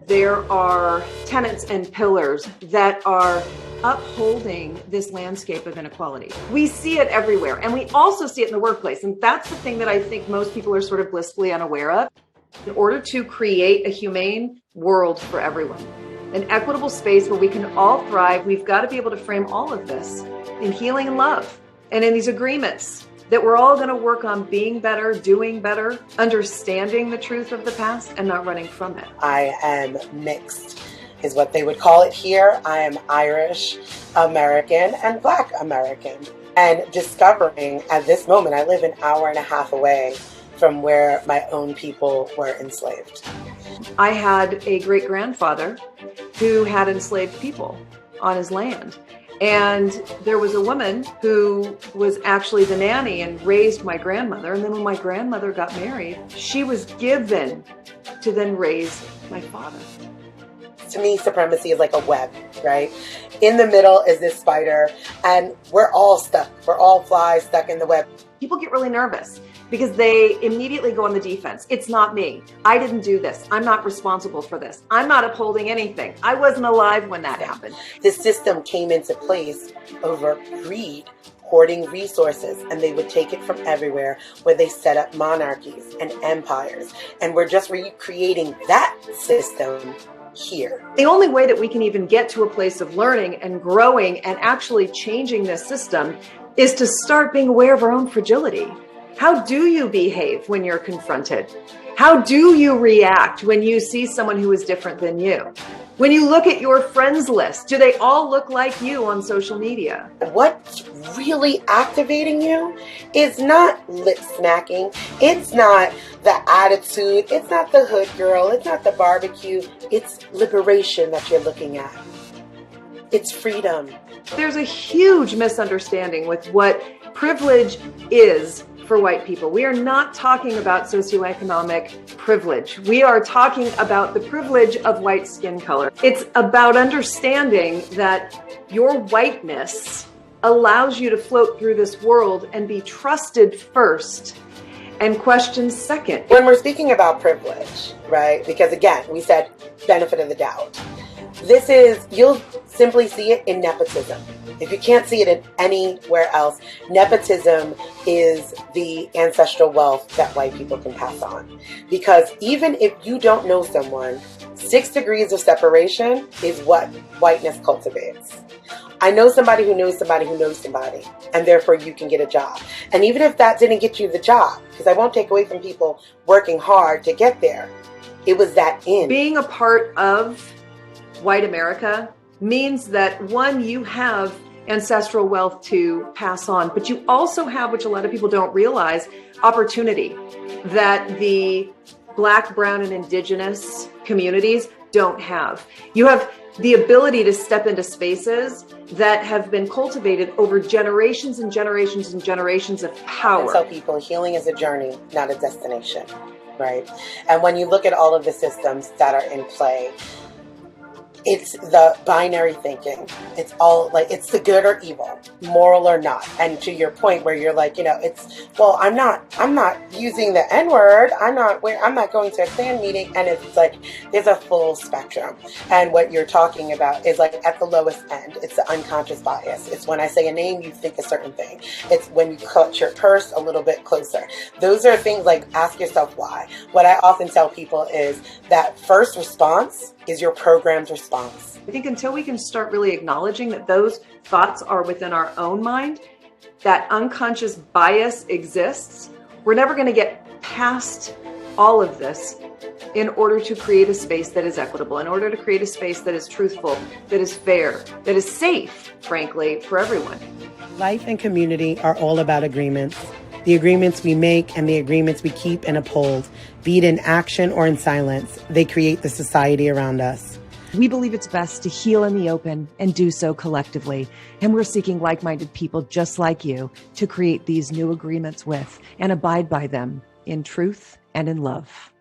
There are tenets and pillars that are upholding this landscape of inequality. We see it everywhere, and we also see it in the workplace. And that's the thing that I think most people are sort of blissfully unaware of. In order to create a humane world for everyone, an equitable space where we can all thrive, we've got to be able to frame all of this in healing and love, and in these agreements that we're all going to work on being better, doing better, understanding the truth of the past, and not running from it. I am mixed, is what they would call it here. I am Irish American and Black American. And discovering at this moment, I live an hour and a half away from where my own people were enslaved. I had a great-grandfather who had enslaved people on his land. And there was a woman who was actually the nanny and raised my grandmother. And then when my grandmother got married, she was given to then raise my father. To me, supremacy is like a web, right? In the middle is this spider, and we're all stuck. We're all flies stuck in the web. People get really nervous because they immediately go on the defense. It's not me. I didn't do this. I'm not responsible for this. I'm not upholding anything. I wasn't alive when that happened. This system came into place over greed, hoarding resources, and they would take it from everywhere, where they set up monarchies and empires. And we're just recreating that system here. The only way that we can even get to a place of learning and growing and actually changing this system is to start being aware of our own fragility. How do you behave when you're confronted? How do you react when you see someone who is different than you? When you look at your friends list, do they all look like you on social media? What's really activating you is not lip smacking. It's not the attitude. It's not the hood girl. It's not the barbecue. It's liberation that you're looking at. It's freedom. There's a huge misunderstanding with what privilege is for white people. We are not talking about socioeconomic privilege. We are talking about the privilege of white skin color. It's about understanding that your whiteness allows you to float through this world and be trusted first and questioned second. When we're speaking about privilege, right? Because again, we said benefit of the doubt. This is, you'll simply see it in nepotism. If you can't see it in anywhere else, nepotism is the ancestral wealth that white people can pass on. Because even if you don't know someone, 6 degrees of separation is what whiteness cultivates. I know somebody who knows somebody who knows somebody, and therefore you can get a job. And even if that didn't get you the job, because I won't take away from people working hard to get there, it was that in. Being a part of white America means that, one, you have ancestral wealth to pass on, but you also have, which a lot of people don't realize, opportunity that the Black, brown, and indigenous communities don't have. You have the ability to step into spaces that have been cultivated over generations and generations and generations of power. I tell people healing is a journey, not a destination, right? And when you look at all of the systems that are in play, it's the binary thinking. It's all like, it's the good or evil, moral or not. And to your point where you're like, you know, it's, well, I'm not using the N-word. I'm not going to a Klan meeting. And it's like, there's a full spectrum. And what you're talking about is like at the lowest end. It's the unconscious bias. It's when I say a name, you think a certain thing. It's when you cut your purse a little bit closer. Those are things like, ask yourself why. What I often tell people is that first response is your program's response. I think until we can start really acknowledging that those thoughts are within our own mind, that unconscious bias exists, we're never going to get past all of this in order to create a space that is equitable, in order to create a space that is truthful, that is fair, that is safe, frankly, for everyone. Life and community are all about agreements. The agreements we make and the agreements we keep and uphold, be it in action or in silence, they create the society around us. We believe it's best to heal in the open and do so collectively. And we're seeking like-minded people just like you to create these new agreements with and abide by them in truth and in love.